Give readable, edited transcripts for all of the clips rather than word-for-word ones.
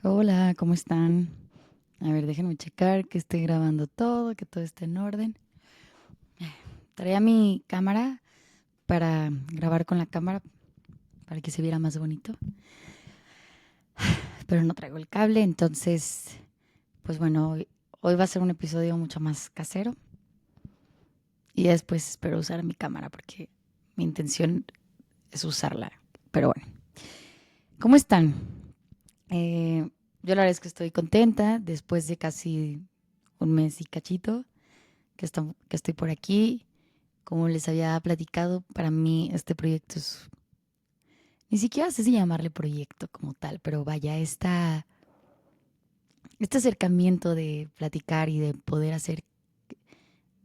Hola, ¿cómo están? A ver, déjenme checar que esté grabando todo, que todo esté en orden. Traía mi cámara para grabar con la cámara para que se viera más bonito, pero no traigo el cable, entonces, pues bueno, hoy va a ser un episodio mucho más casero y después espero usar mi cámara porque mi intención es usarla. Pero bueno, ¿cómo están? Yo la verdad es que estoy contenta después de casi un mes y cachito que estoy por aquí. Como les había platicado, para mí este proyecto es, ni siquiera sé si llamarle proyecto como tal, pero vaya, este acercamiento de platicar y de poder hacer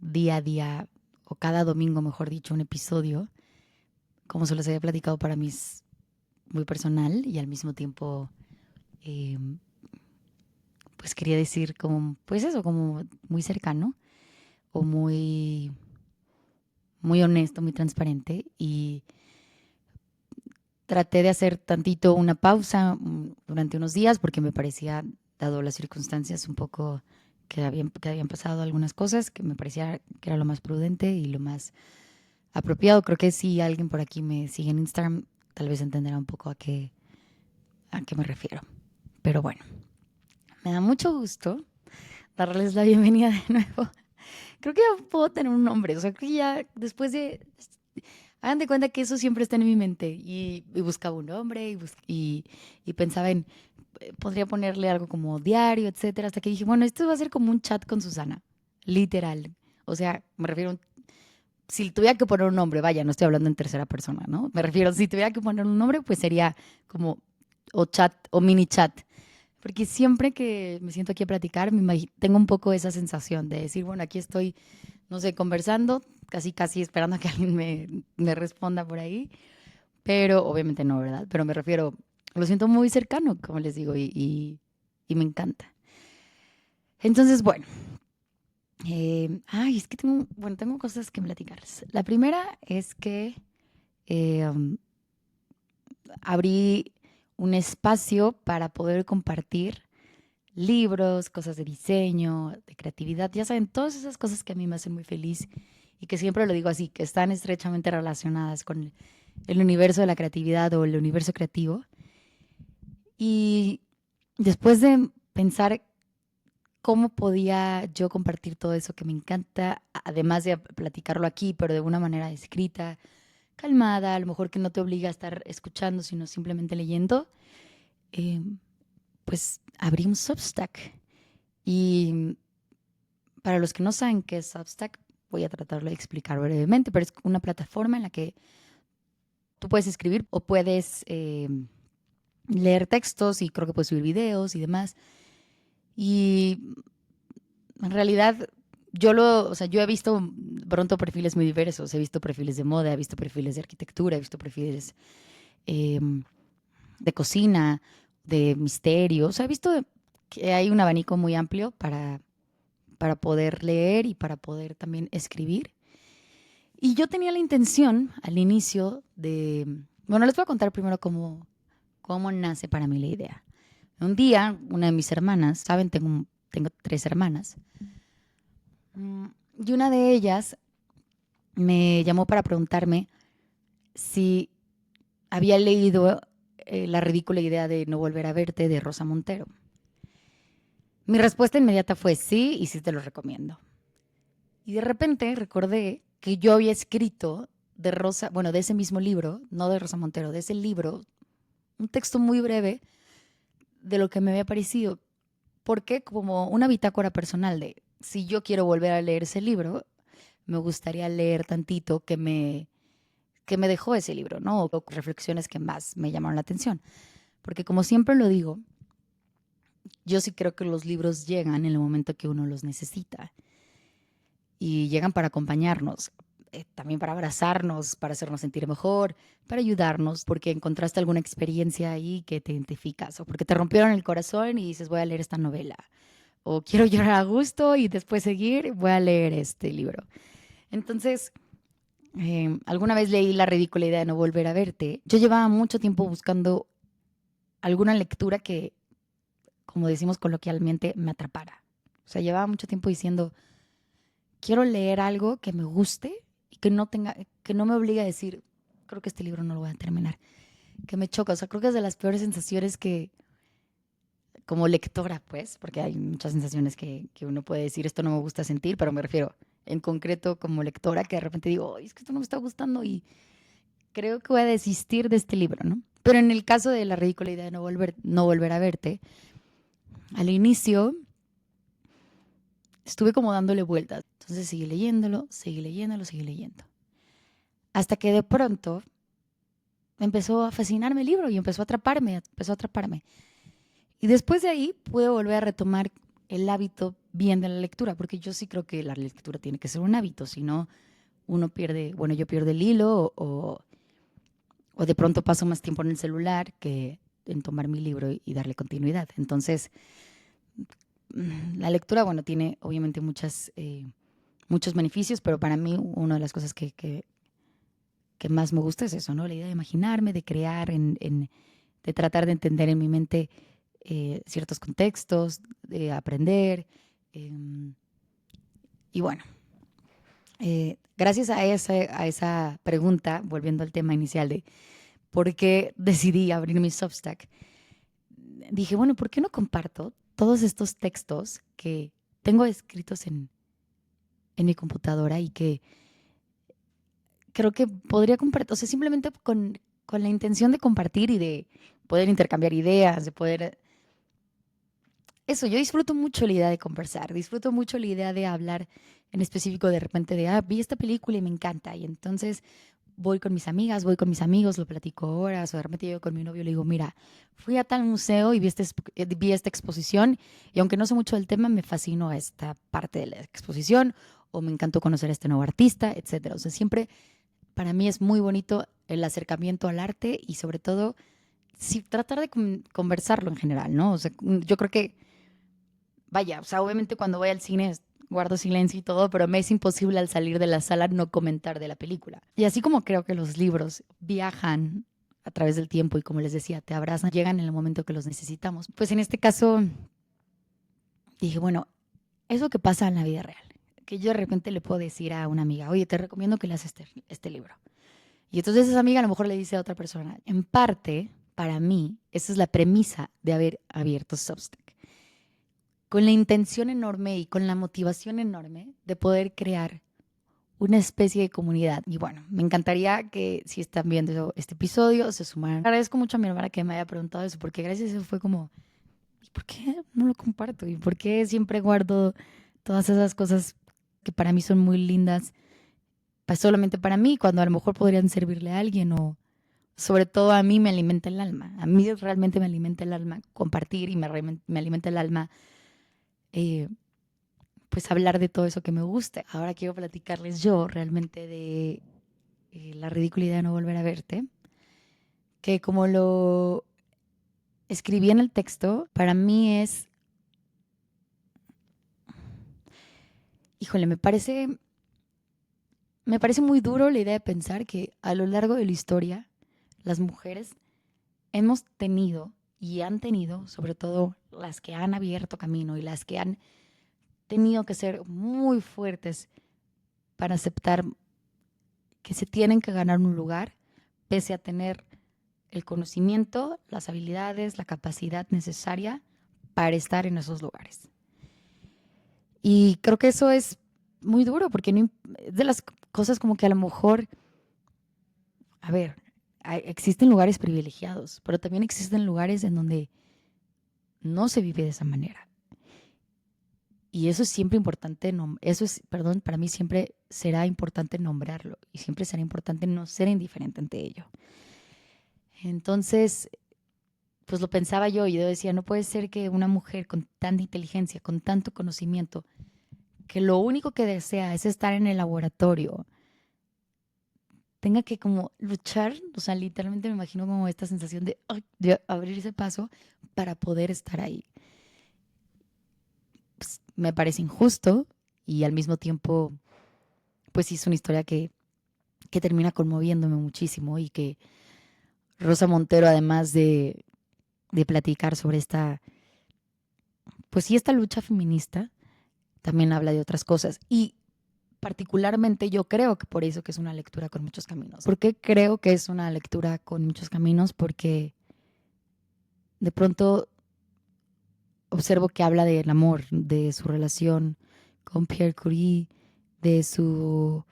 día a día, o cada domingo, mejor dicho, un episodio, como se los había platicado, para mí es muy personal y al mismo tiempo, eh, pues quería decir como, pues eso, como muy cercano o muy honesto, muy transparente. Y traté de hacer tantito una pausa durante unos días porque me parecía, dado las circunstancias, un poco que habían pasado algunas cosas, que me parecía que era lo más prudente y lo más apropiado. Creo que si alguien por aquí me sigue en Instagram, tal vez entenderá un poco a qué me refiero. Pero bueno, me da mucho gusto darles la bienvenida de nuevo. Creo que ya puedo tener un nombre, o sea, creo que ya después de... Hagan de cuenta que eso siempre está en mi mente y buscaba un nombre y pensaba en, podría ponerle algo como diario, etcétera, hasta que dije, bueno, esto va a ser como un chat con Susana, literal. O sea, me refiero, si tuviera que poner un nombre, vaya, no estoy hablando en tercera persona, ¿no? Me refiero, si tuviera que poner un nombre, pues sería como o chat o mini chat. Porque siempre que me siento aquí a platicar, tengo un poco esa sensación de decir, bueno, aquí estoy, no sé, conversando, casi, casi esperando a que alguien me responda por ahí. Pero obviamente no, ¿verdad? Pero me refiero, lo siento muy cercano, como les digo, y me encanta. Entonces, bueno, ay, es que tengo cosas que platicarles. La primera es que um, abrí un espacio para poder compartir libros, cosas de diseño, de creatividad, ya saben, todas esas cosas que a mí me hacen muy feliz y que siempre lo digo así, que están estrechamente relacionadas con el universo de la creatividad o el universo creativo. Y después de pensar cómo podía yo compartir todo eso que me encanta, además de platicarlo aquí, pero de una manera escrita, calmada, a lo mejor que no te obliga a estar escuchando, sino simplemente leyendo, eh, pues abrí un Substack. Y para los que no saben qué es Substack, voy a tratarlo de explicar brevemente, pero es una plataforma en la que tú puedes escribir o puedes leer textos y creo que puedes subir videos y demás. Y en realidad o sea, yo he visto pronto perfiles muy diversos, he visto perfiles de moda, he visto perfiles de arquitectura, he visto perfiles eh, de cocina, de misterio, o sea, he visto que hay un abanico muy amplio para poder leer y para poder también escribir. Y yo tenía la intención al inicio bueno, les voy a contar primero cómo nace para mí la idea. Un día, una de mis hermanas, saben, tengo tres hermanas, mm, y una de ellas me llamó para preguntarme si había leído La ridícula idea de no volver a verte de Rosa Montero. Mi respuesta inmediata fue sí, y sí te lo recomiendo. Y de repente recordé que yo había escrito bueno, de ese mismo libro, no de Rosa Montero, de ese libro, un texto muy breve de lo que me había parecido, porque como una bitácora personal de si yo quiero volver a leer ese libro, me gustaría leer tantito que me dejó ese libro, ¿no? O reflexiones que más me llamaron la atención. Porque como siempre lo digo, yo sí creo que los libros llegan en el momento que uno los necesita y llegan para acompañarnos, también para abrazarnos, para hacernos sentir mejor, para ayudarnos, porque encontraste alguna experiencia ahí que te identificas o porque te rompieron el corazón y dices voy a leer esta novela o quiero llorar a gusto y después seguir, voy a leer este libro. Entonces, alguna vez leí La ridícula idea de no volver a verte. Yo llevaba mucho tiempo buscando alguna lectura que como decimos coloquialmente, me atrapara. O sea, llevaba mucho tiempo diciendo, quiero leer algo que me guste y que no me obligue a decir, creo que este libro no lo voy a terminar, que me choca. O sea, creo que es de las peores sensaciones que, como lectora, pues, porque hay muchas sensaciones que uno puede decir, esto no me gusta sentir, pero me refiero en concreto como lectora, que de repente digo, "Ay, es que esto no me está gustando y creo que voy a desistir de este libro, ¿no?". Pero en el caso de La ridícula idea de no volver a verte, al inicio estuve como dándole vueltas. Entonces seguí leyéndolo, seguí leyéndolo, seguí leyendo. Hasta que de pronto empezó a fascinarme el libro y empezó a atraparme. Y después de ahí pude volver a retomar el hábito bien de la lectura, porque yo sí creo que la lectura tiene que ser un hábito, si no uno pierde, bueno, yo pierdo el hilo o de pronto paso más tiempo en el celular que en tomar mi libro y darle continuidad. Entonces, la lectura, bueno, tiene obviamente muchos beneficios, pero para mí una de las cosas que más me gusta es eso, ¿no? La idea de imaginarme, de crear, de tratar de entender en mi mente ciertos contextos, de aprender. eh, y bueno, gracias a esa pregunta, volviendo al tema inicial de por qué decidí abrir mi Substack, dije, bueno, ¿por qué no comparto todos estos textos que tengo escritos en mi computadora y que creo que podría compartir, o sea, simplemente con la intención de compartir y de poder intercambiar ideas, de poder... Eso, yo disfruto mucho la idea de conversar, disfruto mucho la idea de hablar en específico de repente de, vi esta película y me encanta, y entonces voy con mis amigas, voy con mis amigos, lo platico horas, o de repente yo con mi novio le digo, mira, fui a tal museo y vi esta exposición, y aunque no sé mucho del tema, me fascinó esta parte de la exposición, o me encantó conocer a este nuevo artista, etcétera. O sea, siempre para mí es muy bonito el acercamiento al arte y sobre todo sí, tratar de conversarlo en general, ¿no? O sea, yo creo que, vaya, o sea, obviamente cuando voy al cine guardo silencio y todo, pero me es imposible al salir de la sala no comentar de la película. Y así como creo que los libros viajan a través del tiempo y como les decía, te abrazan, llegan en el momento que los necesitamos, pues en este caso dije, bueno, eso que pasa en la vida real, que yo de repente le puedo decir a una amiga, oye, te recomiendo que leas este libro. Y entonces esa amiga a lo mejor le dice a otra persona, en parte, para mí, esa es la premisa de haber abierto Substack, con la intención enorme y con la motivación enorme de poder crear una especie de comunidad. Y bueno, me encantaría que si están viendo este episodio, se sumaran. Agradezco mucho a mi hermana que me haya preguntado eso, porque gracias a eso fue como, ¿y por qué no lo comparto? ¿Y por qué siempre guardo todas esas cosas que para mí son muy lindas, pues solamente para mí, cuando a lo mejor podrían servirle a alguien o sobre todo a mí me alimenta el alma. A mí realmente me alimenta el alma compartir y me alimenta el alma eh, pues hablar de todo eso que me gusta. Ahora quiero platicarles yo realmente de la ridícula idea de no volver a verte, que como lo escribí en el texto, para mí es, híjole, me parece muy duro la idea de pensar que a lo largo de la historia las mujeres hemos tenido y han tenido, sobre todo las que han abierto camino y las que han tenido que ser muy fuertes para aceptar que se tienen que ganar un lugar, pese a tener el conocimiento, las habilidades, la capacidad necesaria para estar en esos lugares. Y creo que eso es muy duro, porque no, es de las cosas como que a lo mejor, a ver, existen lugares privilegiados, pero también existen lugares en donde no se vive de esa manera. Y eso es siempre importante, eso es, perdón, para mí siempre será importante nombrarlo y siempre será importante no ser indiferente ante ello. Entonces, pues lo pensaba yo y yo decía, no puede ser que una mujer con tanta inteligencia, con tanto conocimiento, que lo único que desea es estar en el laboratorio, tenga que como luchar, o sea, literalmente me imagino como esta sensación de abrir ese paso para poder estar ahí. Pues, me parece injusto y al mismo tiempo, pues sí es una historia que termina conmoviéndome muchísimo y que Rosa Montero, además de platicar sobre esta pues sí, esta lucha feminista también habla de otras cosas. Y particularmente yo creo que por eso que es una lectura con muchos caminos. ¿Por qué creo que es una lectura con muchos caminos? Porque de pronto observo que habla del amor, de su relación con Pierre Curie, de su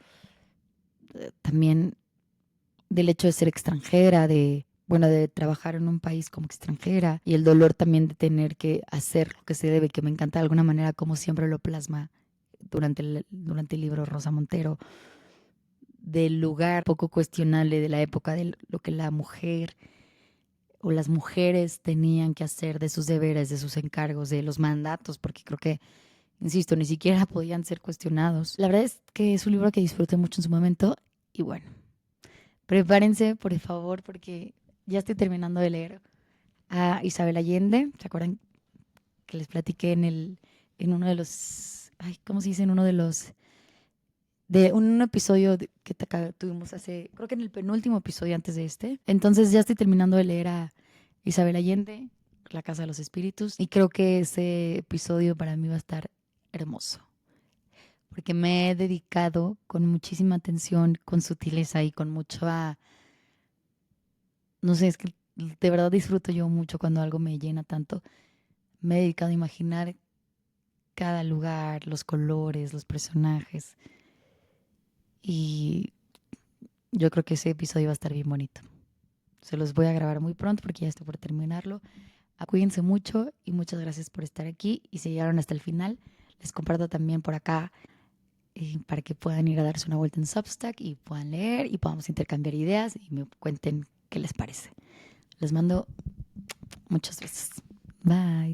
también del hecho de ser extranjera, de bueno, de trabajar en un país como extranjera y el dolor también de tener que hacer lo que se debe, que me encanta de alguna manera como siempre lo plasma durante el libro Rosa Montero, del lugar poco cuestionable de la época, de lo que la mujer o las mujeres tenían que hacer, de sus deberes, de sus encargos, de los mandatos, porque creo que, insisto, ni siquiera podían ser cuestionados. La verdad es que es un libro que disfruté mucho en su momento y bueno, prepárense por favor porque ya estoy terminando de leer a Isabel Allende. ¿Se acuerdan que les platiqué en uno de los, ay, ¿cómo se dice? En uno de los de un episodio que tuvimos hace, creo que en el penúltimo episodio antes de este. Entonces ya estoy terminando de leer a Isabel Allende, La Casa de los Espíritus, y creo que ese episodio para mí va a estar hermoso, porque me he dedicado con muchísima atención, con sutileza y con mucha, no sé, es que de verdad disfruto yo mucho cuando algo me llena tanto. Me he dedicado a imaginar cada lugar, los colores, los personajes, y yo creo que ese episodio va a estar bien bonito. Se los voy a grabar muy pronto porque ya estoy por terminarlo. Cuídense mucho y muchas gracias por estar aquí y si llegaron hasta el final. Les comparto también por acá para que puedan ir a darse una vuelta en Substack y puedan leer y podamos intercambiar ideas y me cuenten qué les parece. Les mando muchas gracias. Bye.